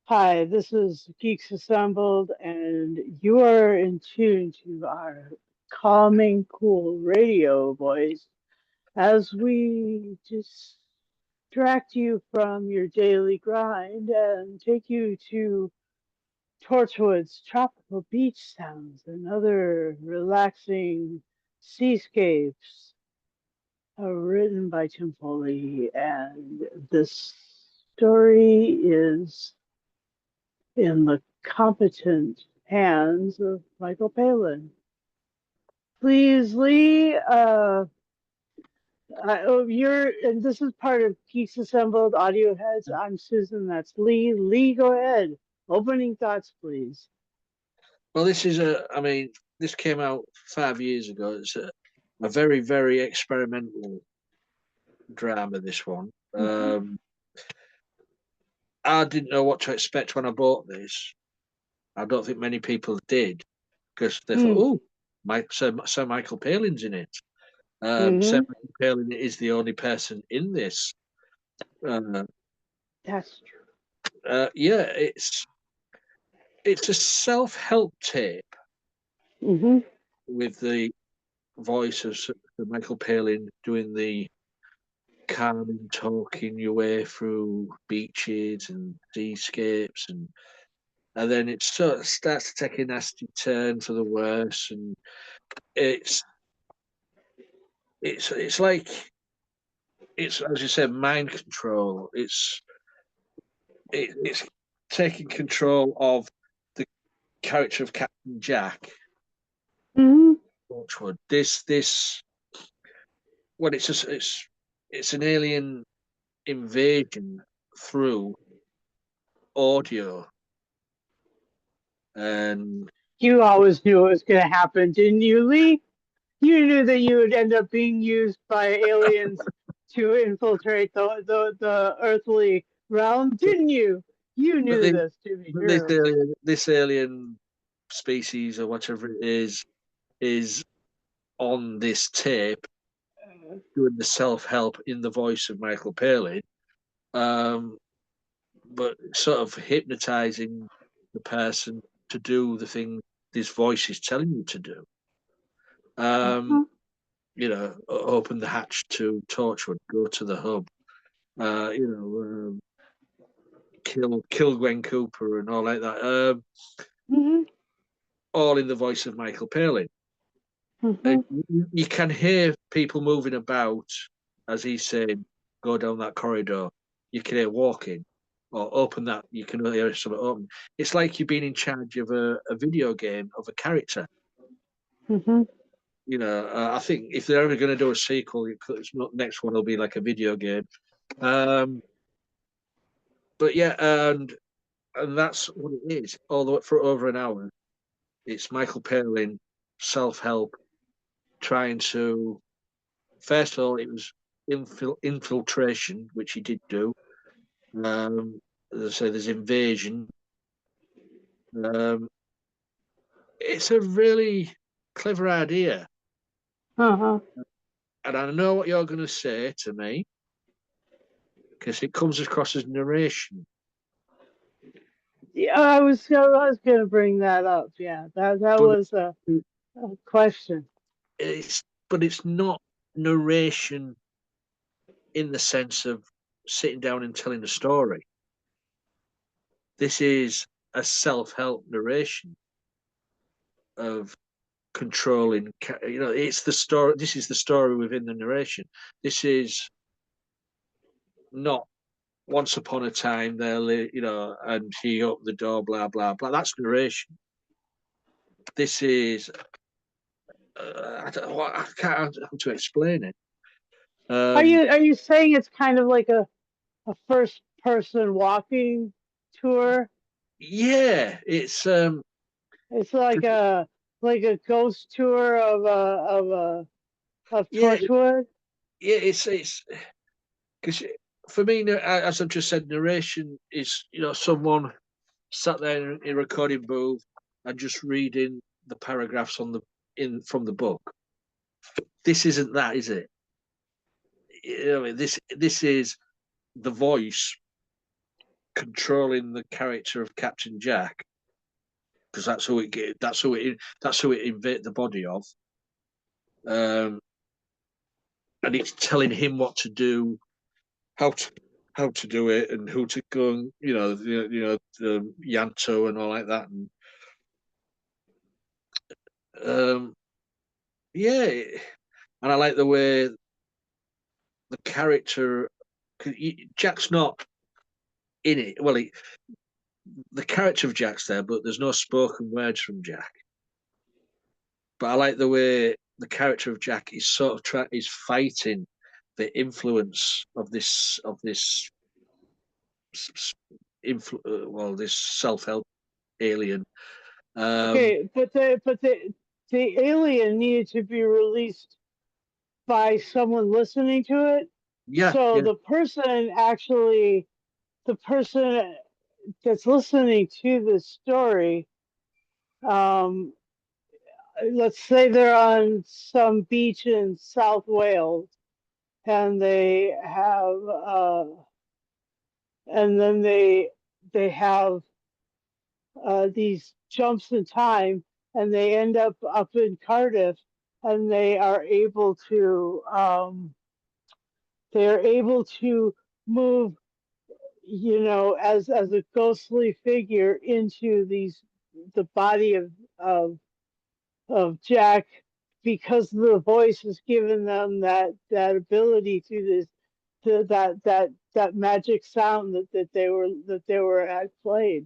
Hi, this is Geeks Assembled, and you are in tune to our calming, cool radio voice as we distract you from your daily grind and take you to Torchwood's tropical beach sounds and other relaxing seascapes written by Tim Foley. And this story is in the competent hands of Michael Palin. Please, Lee, and this is part of Geeks Assembled Audio Heads. I'm Susan, that's Lee. Lee, go ahead. Opening thoughts, please. Well, this came out 5 years ago. It's a very, very experimental drama, this one. I didn't know what to expect when I bought this. I don't think many people did because they thought, oh, Sir Michael Palin's in it. Sir Michael Palin is the only person in this. That's true. Yeah, it's a self-help tape with the voice of Sir Michael Palin doing the calming, talking your way through beaches and seascapes, and then it sort of starts to take a nasty turn for the worse, and it's like it's, as you said, mind control. It's taking control of the character of Captain Jack. Torchwood. This well, it's an alien invasion through audio, and you always knew it was going to happen, didn't you, Lee? You knew that you would end up being used by aliens to infiltrate the earthly realm, didn't you? You knew this to be true. This alien species or whatever it is on this tape doing the self-help in the voice of Michael Palin, but sort of hypnotizing the person to do the thing this voice is telling you to do. Open the hatch to Torchwood, go to the hub, kill Gwen Cooper and all like that. All in the voice of Michael Palin. And you can hear people moving about as he's saying, "Go down that corridor." You can hear walking, or open that. You can hear something open. It's like you've been in charge of a video game of a character. I think if they're ever going to do a sequel, next one will be like a video game. But yeah, and that's what it is. Although for over an hour, it's Michael Palin self-help, trying to. First of all, it was infiltration, which he did do. As I say, there's invasion. It's a really clever idea. And I know what you're going to say to me, because it comes across as narration. Yeah, I was going to bring that up. Yeah, that was a question. But it's not narration in the sense of sitting down and telling a story. This is a self-help narration of controlling. It's the story. This is the story within the narration. This is not once upon a time there, and he opened the door, blah blah blah. That's narration. This is. I can't how to explain it. Are you saying it's kind of like a first person walking tour? Yeah, it's like a ghost tour of Torchwood. Yeah, it's because for me, as I've just said, narration is someone sat there in a recording booth and just reading the paragraphs from the book. This isn't that, is it? This is the voice controlling the character of Captain Jack, because that's who it invade the body of. And it's telling him what to do, how to do it, and who to go and the Yanto and all like that. And yeah, and I like the way the character. Jack's not in it. Well, the character of Jack's there, but there's no spoken words from Jack. But I like the way the character of Jack is sort of is fighting the influence of this this self-help alien. Okay, but the alien needed to be released by someone listening to it. Yeah, So yeah. the person that's listening to this story, let's say they're on some beach in South Wales, and they have, and then they have these jumps in time, and they end up in Cardiff, and they're able to move, as a ghostly figure into the body of Jack, because the voice has given them that ability through that magic sound that they were at played.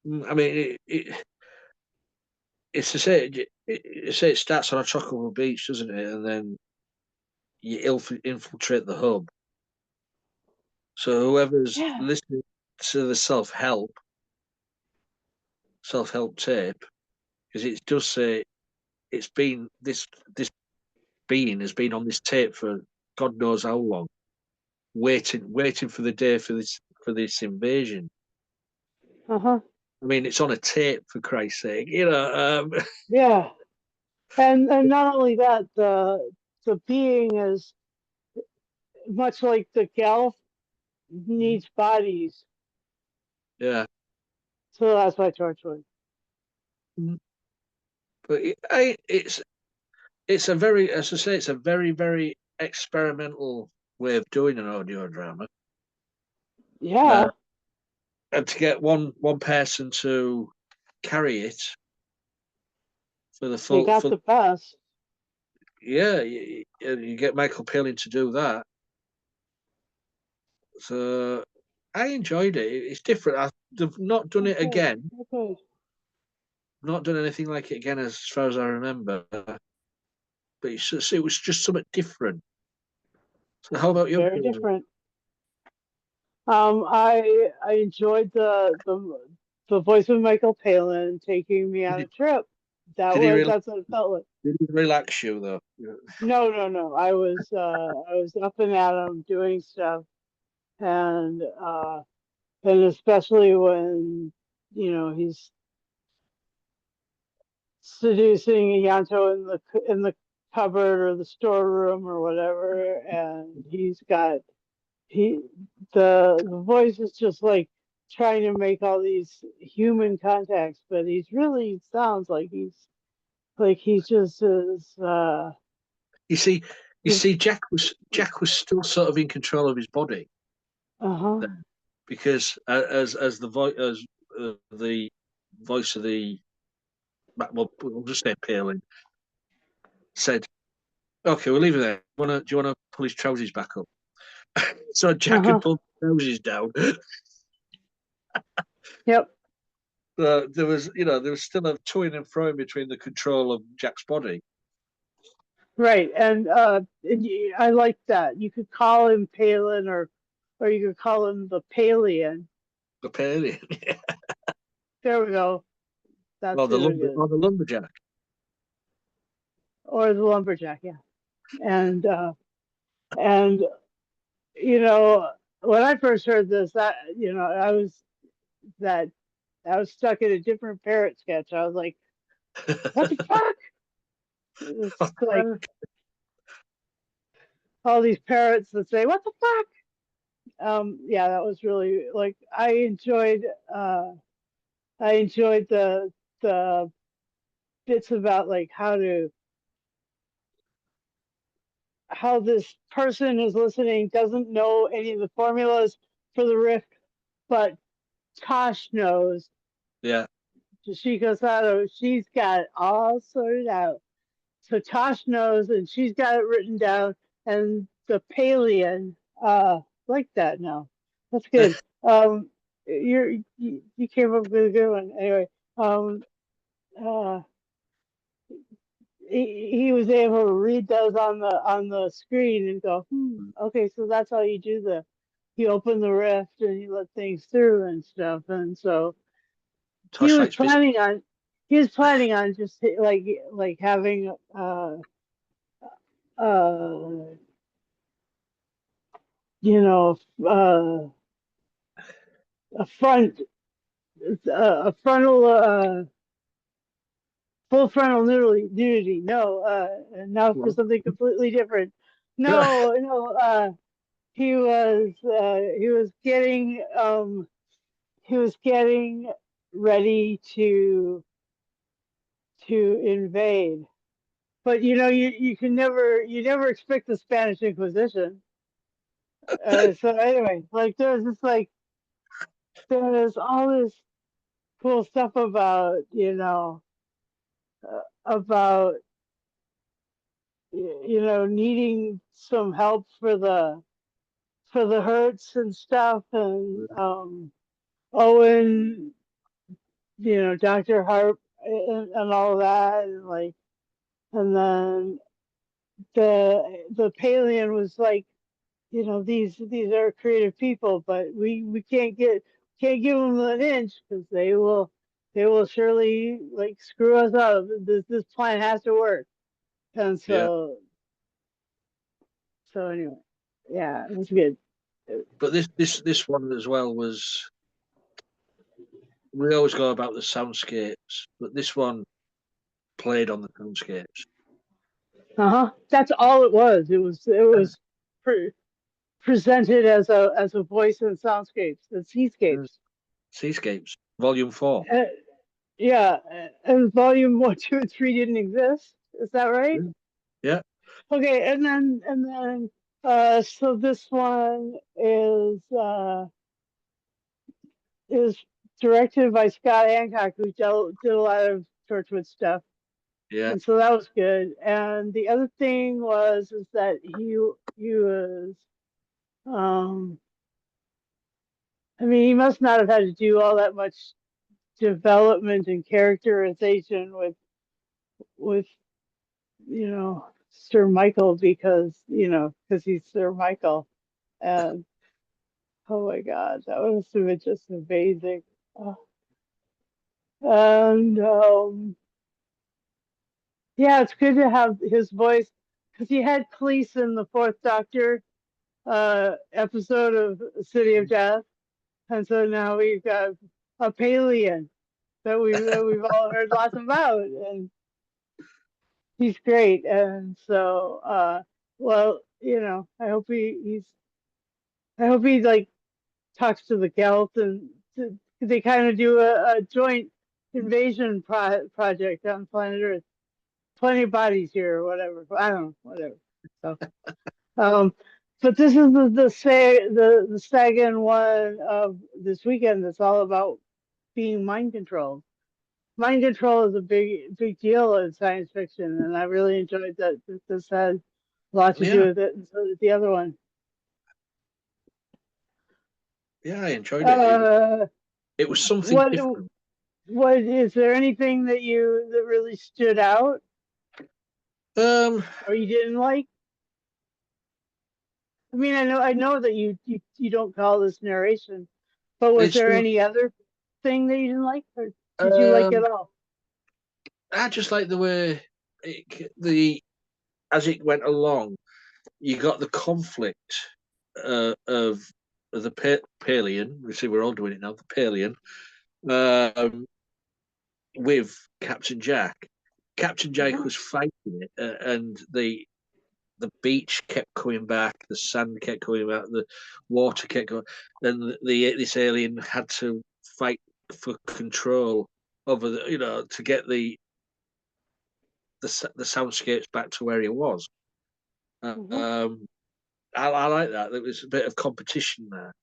I mean, it's to say it starts on a tropical beach, doesn't it? And then you infiltrate the hub. So whoever's Yeah. listening to the self-help tape, because it does say it's been this being has been on this tape for God knows how long, waiting for the day for this invasion. Uh-huh. I mean, it's on a tape, for Christ's sake, Yeah. And not only that, the being is much like the Gelf needs bodies. yeah. So that's why Torchwood. But it's a very, as I say, it's a very, very experimental way of doing an audio drama. Yeah. And to get one person to carry it for the They full, got the best. yeah, you get Michael Palin to do that. So I enjoyed it. It's different. They've not done it Okay. again. Okay. Not done anything like it again, as far as I remember. But it was just something different. So how about you? Very different. I enjoyed the voice of Michael Palin taking me on Did, a trip. That's what it felt like. did he relax you though? No. I was up and at 'em doing stuff, and especially when he's seducing Yanto in the cupboard or the storeroom or whatever, and he the voice is just like trying to make all these human contacts, but he's really sounds like he's just as You see, Jack was still sort of in control of his body uh-huh. then, because as the voice of the well, we'll just say Palin said, "Okay, we'll leave it there. Do you wanna pull his trousers back up?" So Jack had Uh-huh. pulled his trousers down. Yep. There was still a toing and froing between the control of Jack's body. Right. And I like that. You could call him Palin, or you could call him the Palian. The Palin, There we go. That's or who it is. the lumberjack. Or the lumberjack, yeah. And you know, when I first heard this, that I was stuck in a different parrot sketch. I was like, what the fuck? It's like all these parrots that say, what the fuck? yeah, that was really like I enjoyed the bits about like how this person who's listening doesn't know any of the formulas for the riff, but Tosh knows. Yeah. Toshiko Sato, she's got it all sorted out. So Tosh knows, and she's got it written down. And the Palian, like that now. That's good. You came up with a good one. Anyway, uh, he was able to read those on the screen and go, okay, so that's how you do you open the rift and you let things through and stuff. And so he Tosh was likes physics. planning on just like having uh you know a front a frontal full frontal nudity. No, now for something completely different. No, he was getting ready to invade. But you never expect the Spanish Inquisition. So anyway, like there's all this cool stuff about about needing some help for the hurts and stuff, and Owen, Dr. Harp, and all of that, and like, and then the Palian was like, these are creative people, but we can't give them an inch because they will surely like screw us up. This plan has to work, and Yeah. so anyway, yeah, it was good. But this one as well was, we always go about the soundscapes, but this one played on the soundscapes. That's all it was. It was presented as a voice in soundscapes and seascapes. Seascapes, Volume 4. Yeah, and volume 1, 2, and 3 didn't exist. Is that right? Yeah. Okay, and then so this one is directed by Scott Hancock, who did a lot of Torchwood stuff, Yeah. and so that was good. And the other thing is that he was I mean, he must not have had to do all that much development and characterization with Sir Michael because he's Sir Michael. And oh my God, that was just amazing. Uh, and yeah, it's good to have his voice because he had Cleese in the Fourth Doctor episode of City of Death, and so now we've got a Palian that we've all heard lots about, and he's great. And so, well, I hope he like talks to the Gelt, and they kind of do a joint invasion project on planet Earth. Plenty of bodies here, or whatever. I don't know, whatever. So, um, but this is the second one of this weekend that's all about being mind controlled. Mind control is a big deal in science fiction, and I really enjoyed that. This had a lot to do Yeah. with it, and so did the other one. Yeah, I enjoyed it. It was something What different. what is there anything that really stood out Um, or you didn't like? I mean, I know that you don't call this narration, but was it's there any other thing that you didn't like, or did you like it um, all? I just like the way as it went along, you got the conflict of the Palian. We see we're all doing it now. The Palian with Captain Jack. Captain Jack was fighting it, and the beach kept coming back, the sand kept coming back, the water kept going, and this alien had to fight for control over to get the soundscapes back to where he was. I like that. There was a bit of competition there.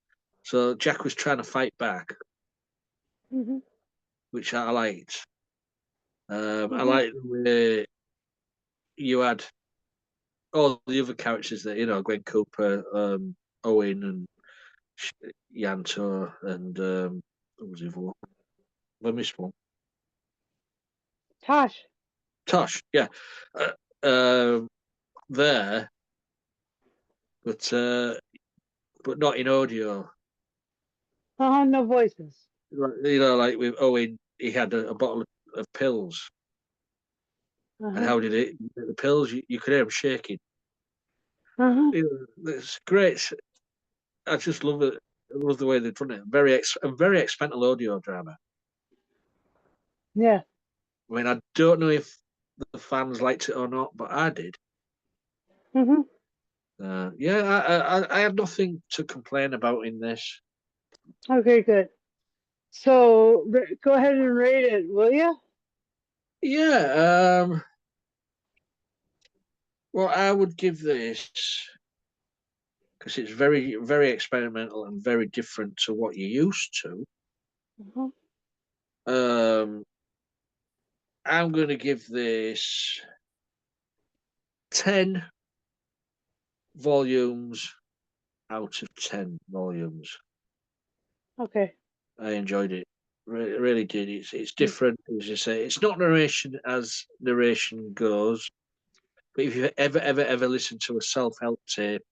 So Jack was trying to fight back, which I liked. I like the way you had all the other characters there, Gwen Cooper, Owen, and Yanto, and what was the other one? I missed one. Tosh, yeah. There, but not in audio. No voices. Like with Owen, he had a bottle of pills. And how did it? The pills, you could hear him shaking. It's great. I just love it. I love the way they've done it. A very expensive audio drama. Yeah. I mean, I don't know if the fans liked it or not, but I did. Yeah, I had nothing to complain about in this. Okay, good. So go ahead and rate it, will you? Yeah. Well, I would give this, because it's very, very experimental and very different to what you're used to. I'm going to give this 10 volumes out of 10 volumes. Okay. I enjoyed it. Really did. It's different, as you say. It's not narration as narration goes, but if you ever listen to a self-help tape,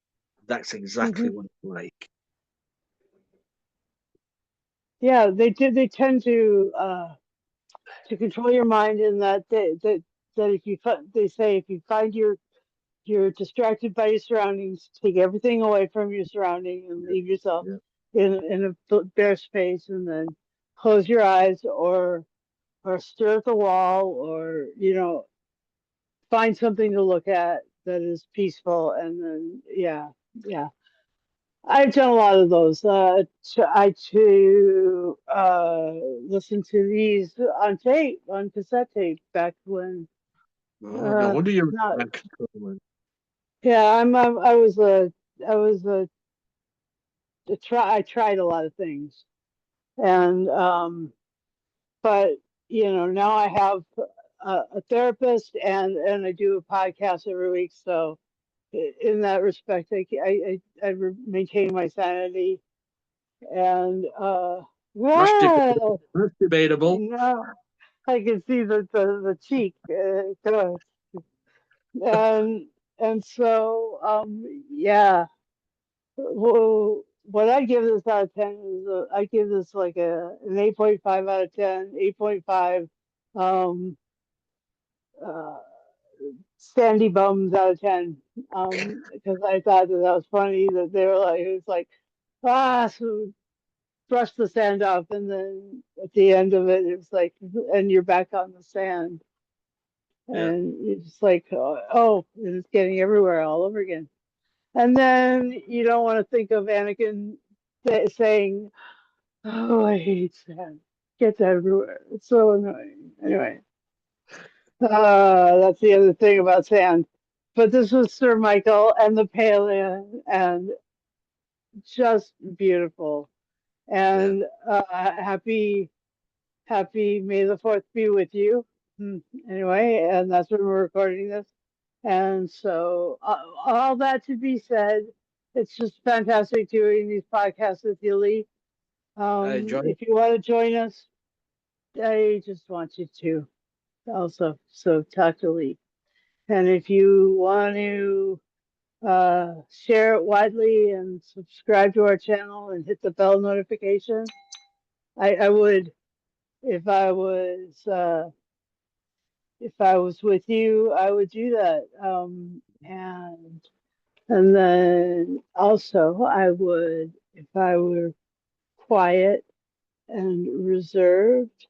that's exactly what it's like. Yeah, they tend to control your mind in that if they say if you find you're distracted by your surroundings, take everything away from your surrounding and leave yourself in a bare space, and then close your eyes or stare at the wall, or find something to look at that is peaceful, and then yeah. I've done a lot of those. I to listen to these on tape, on cassette tape, back when. No wonder you're Not, controlling. yeah, I was a I tried a lot of things, and but now I have a therapist, and I do a podcast every week. So in that respect, I maintain my sanity, and That's wow, debatable. I can see the cheek, and so yeah. Well, what I give this out of 10 is I give this like an 8.5 out of 10, 8.5 um, uh, sandy bums out of 10, because I thought that was funny that they were like, it was like, so brush the sand off, and then at the end of it, it's like, and you're back on the sand. And it's like, oh, it's getting everywhere all over again. And then you don't want to think of Anakin saying, "Oh, I hate sand. Gets everywhere. It's so annoying." Anyway, that's the other thing about sand. But this was Sir Michael and the Paleo, and just beautiful. And happy May the 4th be with you. Anyway, and that's when we're recording this. And so, all that to be said, it's just fantastic doing these podcasts with you, Lee. I enjoy it. If you want to join us, I just want you to also. So talk to Lee. And if you want to share it widely and subscribe to our channel and hit the bell notification, I would, if I was with you, I would do that. And then also I would, if I were quiet and reserved,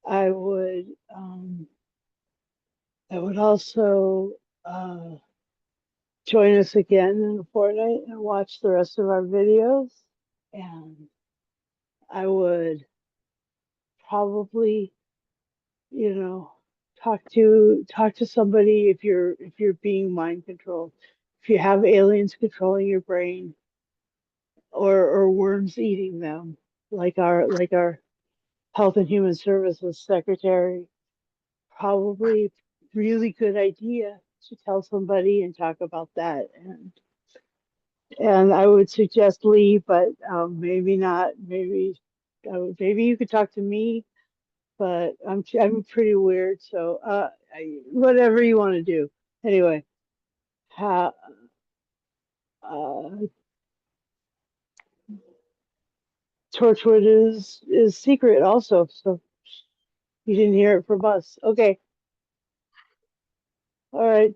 I would also join us again in a fortnight and watch the rest of our videos. And I would probably, you know, talk to somebody if you're being mind controlled. If you have aliens controlling your brain or worms eating them, like our Health and Human Services secretary, probably really good idea to tell somebody and talk about that. And I would suggest Lee, but maybe not. Maybe you could talk to me, but I'm pretty weird. So whatever you want to do. Anyway, ha, uh, Torchwood is secret also. So you didn't hear it from us. Okay. All right.